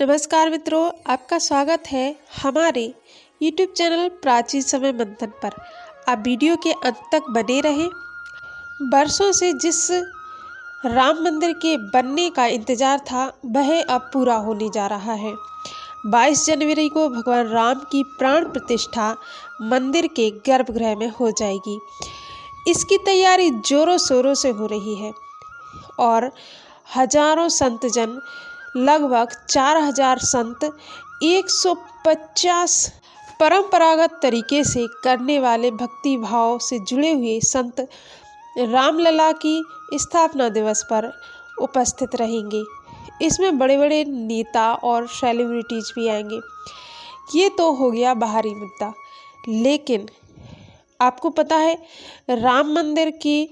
नमस्कार मित्रों, आपका स्वागत है हमारे YouTube चैनल प्राचीन समय मंथन पर। आप वीडियो के अंत तक बने रहें। वर्षों से जिस राम मंदिर के बनने का इंतजार था वह अब पूरा होने जा रहा है। 22 जनवरी को भगवान राम की प्राण प्रतिष्ठा मंदिर के गर्भगृह में हो जाएगी। इसकी तैयारी जोरों शोरों से हो रही है और हजारों संतजन, लगभग 4000 संत, 150 परंपरागत तरीके से करने वाले भक्ति भाव से जुड़े हुए संत रामलला की स्थापना दिवस पर उपस्थित रहेंगे। इसमें बड़े बड़े नेता और सेलिब्रिटीज भी आएंगे। ये तो हो गया बाहरी मुद्दा, लेकिन आपको पता है राम मंदिर के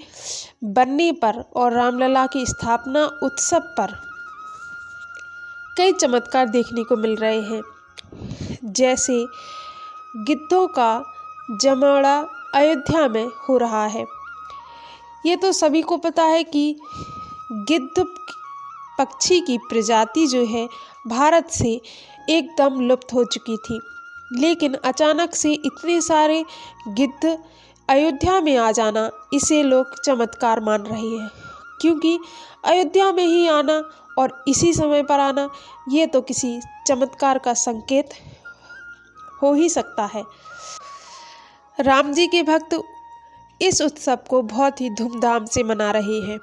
बनने पर और रामलला की स्थापना उत्सव पर कई चमत्कार देखने को मिल रहे हैं। जैसे गिद्धों का जमावड़ा अयोध्या में हो रहा है। ये तो सभी को पता है कि गिद्ध पक्षी की प्रजाति जो है भारत से एकदम लुप्त हो चुकी थी, लेकिन अचानक से इतने सारे गिद्ध अयोध्या में आ जाना, इसे लोग चमत्कार मान रहे हैं। क्योंकि अयोध्या में ही आना और इसी समय पर आना, ये तो किसी चमत्कार का संकेत हो ही सकता है। राम जी के भक्त इस उत्सव को बहुत ही धूमधाम से मना रहे हैं।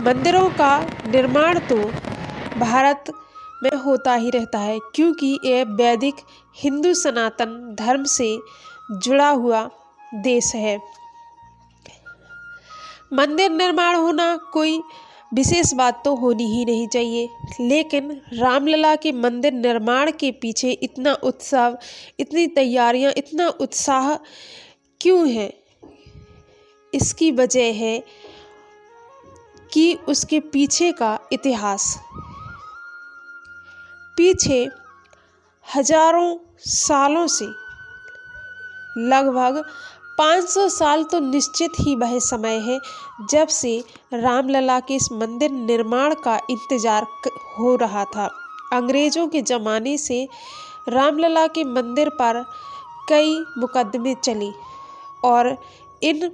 मंदिरों का निर्माण तो भारत में होता ही रहता है, क्योंकि यह वैदिक हिंदू सनातन धर्म से जुड़ा हुआ देश है। मंदिर निर्माण होना कोई विशेष बात तो होनी ही नहीं चाहिए, लेकिन रामलला के मंदिर निर्माण के पीछे इतना उत्सव, इतनी तैयारियां, इतना उत्साह क्यों है? इसकी वजह है कि उसके पीछे का इतिहास। पीछे हजारों सालों से, लगभग 500 साल तो निश्चित ही वह समय है जब से रामलला के इस मंदिर निर्माण का इंतजार हो रहा था। अंग्रेजों के ज़माने से रामलला के मंदिर पर कई मुकदमे चले और इन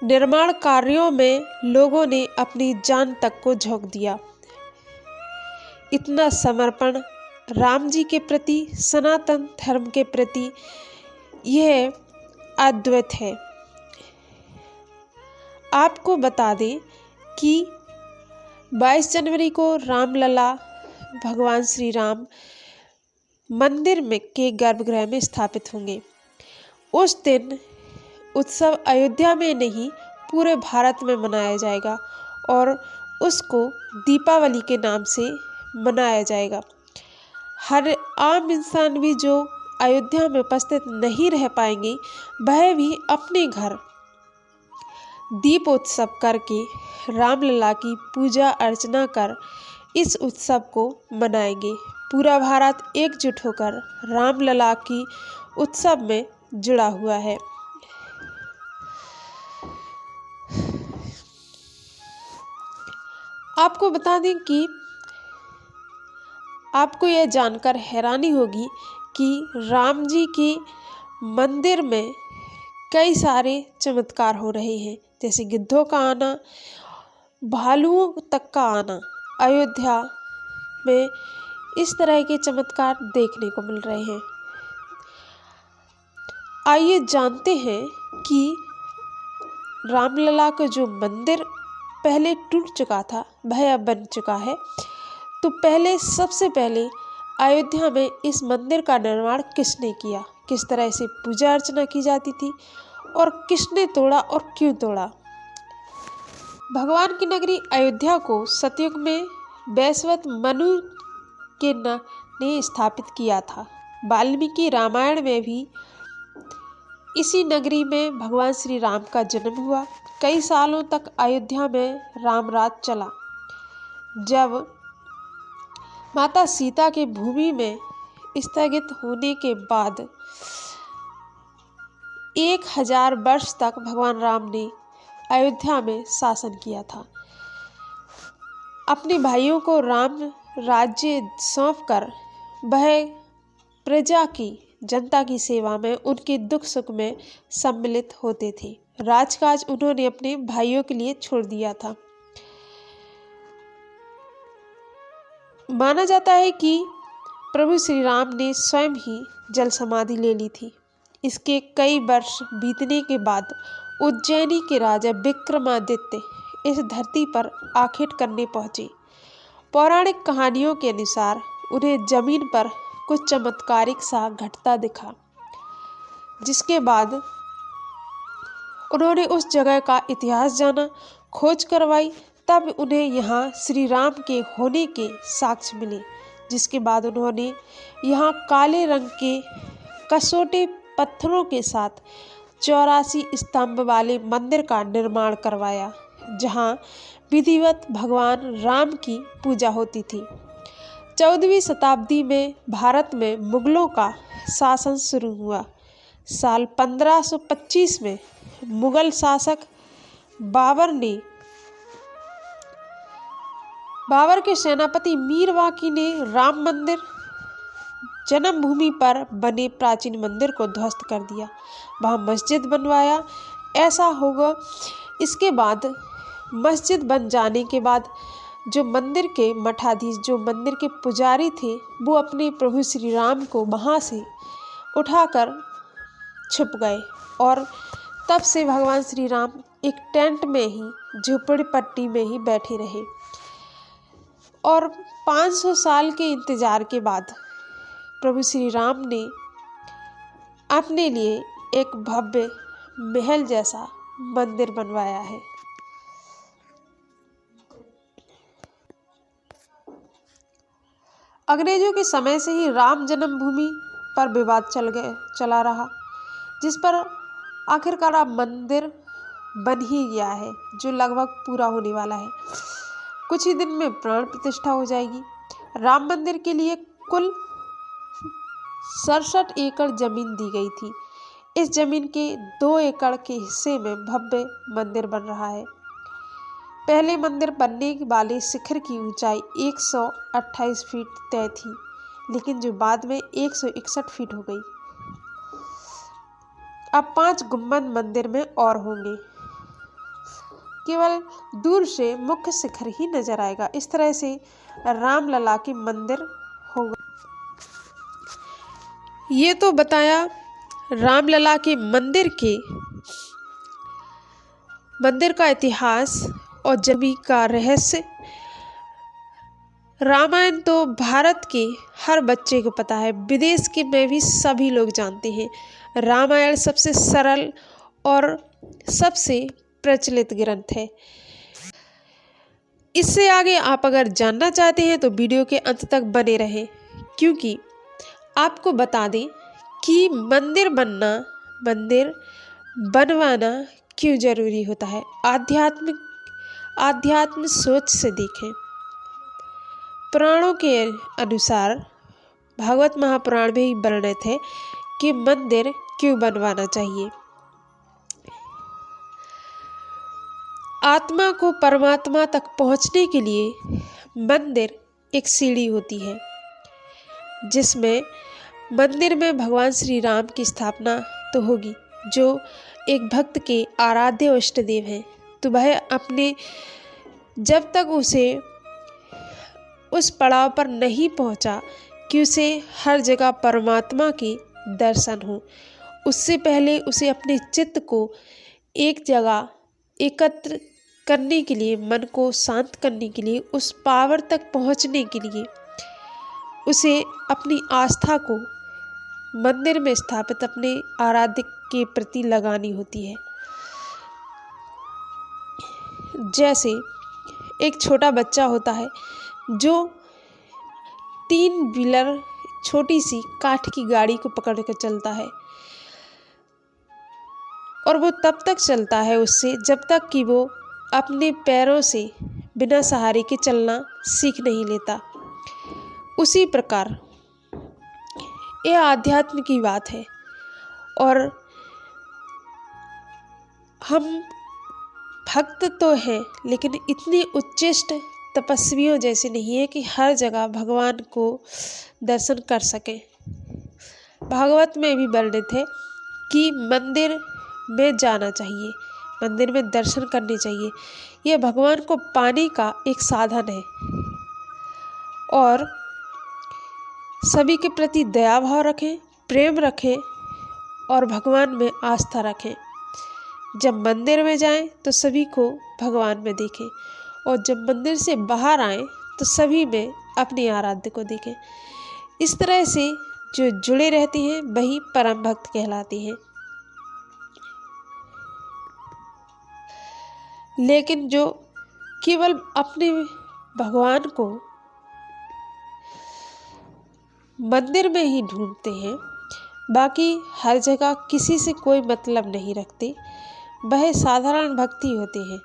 निर्माण कार्यों में लोगों ने अपनी जान तक को झोंक दिया। इतना समर्पण राम जी के प्रति, सनातन धर्म के प्रति, यह अद्भुत है। आपको बता दें कि 22 जनवरी को रामलला भगवान श्री राम मंदिर में के गर्भगृह में स्थापित होंगे। उस दिन उत्सव अयोध्या में नहीं, पूरे भारत में मनाया जाएगा और उसको दीपावली के नाम से मनाया जाएगा। हर आम इंसान भी जो अयोध्या में उपस्थित नहीं रह पाएंगे, वह भी अपने घर दीपोत्सव करके रामलला की पूजा अर्चना कर इस उत्सव को मनाएंगे। पूरा भारत एकजुट होकर रामलला की उत्सव में जुड़ा हुआ है। आपको बता दें कि आपको यह जानकर हैरानी होगी कि राम जी के मंदिर में कई सारे चमत्कार हो रहे हैं। जैसे गिद्धों का आना, भालुओं तक का आना। अयोध्या में इस तरह के चमत्कार देखने को मिल रहे हैं। आइए जानते हैं कि रामलला का जो मंदिर पहले टूट चुका था वह अब बन चुका है। तो सबसे पहले अयोध्या में इस मंदिर का निर्माण किसने किया, किस तरह से पूजा अर्चना की जाती थी और किसने तोड़ा और क्यों तोड़ा। भगवान की नगरी अयोध्या को सतयुग में वैवस्वत मनु ने स्थापित किया था। वाल्मीकि रामायण में भी इसी नगरी में भगवान श्री राम का जन्म हुआ। कई सालों तक अयोध्या में रामराज चला। जब माता सीता के भूमि में स्थगित होने के बाद 1000 वर्ष तक भगवान राम ने अयोध्या में शासन किया था। अपने भाइयों को राम राज्य सौंपकर वह प्रजा की जनता की सेवा में उनके दुख सुख में सम्मिलित होते थे। राजकाज उन्होंने अपने भाइयों के लिए छोड़ दिया था। माना जाता है कि प्रभु श्री राम ने स्वयं ही जल समाधि ले ली थी। इसके कई वर्ष बीतने के बाद उज्जैनी के राजा विक्रमादित्य इस धरती पर आखेट करने पहुंचे। पौराणिक कहानियों के अनुसार उन्हें जमीन पर कुछ चमत्कारिक सा घटता दिखा, जिसके बाद उन्होंने उस जगह का इतिहास जाना, खोज करवाई। तब उन्हें यहाँ श्री राम के होने के साक्ष्य मिले, जिसके बाद उन्होंने यहाँ काले रंग के कसोटे पत्थरों के साथ 84 स्तंभ वाले मंदिर का निर्माण करवाया, जहाँ विधिवत भगवान राम की पूजा होती थी। 14वीं शताब्दी में भारत में मुगलों का शासन शुरू हुआ। साल 1525 में मुगल शासक बाबर के सेनापति मीर वाकी ने राम मंदिर जन्मभूमि पर बने प्राचीन मंदिर को ध्वस्त कर दिया, वहाँ मस्जिद बनवाया। ऐसा होगा इसके बाद मस्जिद बन जाने के बाद जो मंदिर के मठाधीश, जो मंदिर के पुजारी थे, वो अपने प्रभु श्री राम को वहाँ से उठाकर छुप गए और तब से भगवान श्री राम एक टेंट में ही, झोपड़ी पट्टी में ही बैठे रहे। और 500 साल के इंतजार के बाद प्रभु श्री राम ने अपने लिए एक भव्य महल जैसा मंदिर बनवाया है। अंग्रेजों के समय से ही राम जन्मभूमि पर विवाद चला रहा, जिस पर आखिरकार अब मंदिर बन ही गया है, जो लगभग पूरा होने वाला है। कुछ ही दिन में प्राण प्रतिष्ठा हो जाएगी। राम मंदिर के लिए कुल 67 एकड़ जमीन दी गई थी। इस जमीन के 2 एकड़ के हिस्से में भव्य मंदिर बन रहा है। पहले मंदिर बनने वाले शिखर की ऊंचाई 128 फीट तय थी, लेकिन जो बाद में 161 फीट हो गई। अब 5 गुंबद मंदिर में और होंगे। केवल दूर से मुख्य शिखर ही नजर आएगा। इस तरह से रामलला के मंदिर होगा। ये तो बताया रामलला के मंदिर का इतिहास और जमी का रहस्य। रामायण तो भारत के हर बच्चे को पता है, विदेश के में भी सभी लोग जानते हैं। रामायण सबसे सरल और सबसे प्रचलित ग्रंथ है। इससे आगे आप अगर जानना चाहते हैं तो वीडियो के अंत तक बने रहें, क्योंकि आपको बता दें कि मंदिर बनवाना क्यों जरूरी होता है। आध्यात्म सोच से देखें। पुराणों के अनुसार भागवत महापुराण में ही वर्णित है कि मंदिर क्यों बनवाना चाहिए। आत्मा को परमात्मा तक पहुंचने के लिए मंदिर एक सीढ़ी होती है, जिसमें मंदिर में भगवान श्री राम की स्थापना तो होगी, जो एक भक्त के आराध्य इष्ट देव हैं। तो वह अपने जब तक उसे उस पड़ाव पर नहीं पहुंचा कि उसे हर जगह परमात्मा के दर्शन हो, उससे पहले उसे अपने चित्त को एक जगह एकत्र करने के लिए, मन को शांत करने के लिए, उस पावर तक पहुंचने के लिए उसे अपनी आस्था को मंदिर में स्थापित अपने आराध्य के प्रति लगानी होती है। जैसे एक छोटा बच्चा होता है जो 3 व्हीलर छोटी सी काठ की गाड़ी को पकड़ कर चलता है, और वो तब तक चलता है उससे जब तक कि वो अपने पैरों से बिना सहारे के चलना सीख नहीं लेता। उसी प्रकार यह आध्यात्म की बात है, और हम भक्त तो हैं, लेकिन इतने उच्चिष्ट तपस्वियों जैसे नहीं है कि हर जगह भगवान को दर्शन कर सकें। भागवत में भी वर्णित है कि मंदिर में जाना चाहिए, मंदिर में दर्शन करने चाहिए। यह भगवान को पाने का एक साधन है और सभी के प्रति दया भाव रखें, प्रेम रखें और भगवान में आस्था रखें। जब मंदिर में जाएं तो सभी को भगवान में देखें और जब मंदिर से बाहर आएं तो सभी में अपने आराध्य को देखें। इस तरह से जो जुड़े रहती हैं वही परम भक्त कहलाती हैं। लेकिन जो केवल अपने भगवान को मंदिर में ही ढूंढते हैं, बाकी हर जगह किसी से कोई मतलब नहीं रखते, वह साधारण भक्ति होते हैं।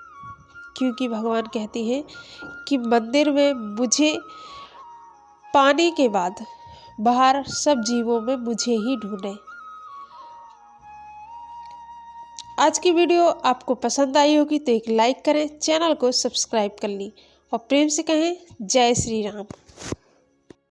क्योंकि भगवान कहते हैं कि मंदिर में मुझे पाने के बाद बाहर सब जीवों में मुझे ही ढूंढें। आज की वीडियो आपको पसंद आई होगी तो एक लाइक करें, चैनल को सब्सक्राइब कर लें और प्रेम से कहें जय श्री राम।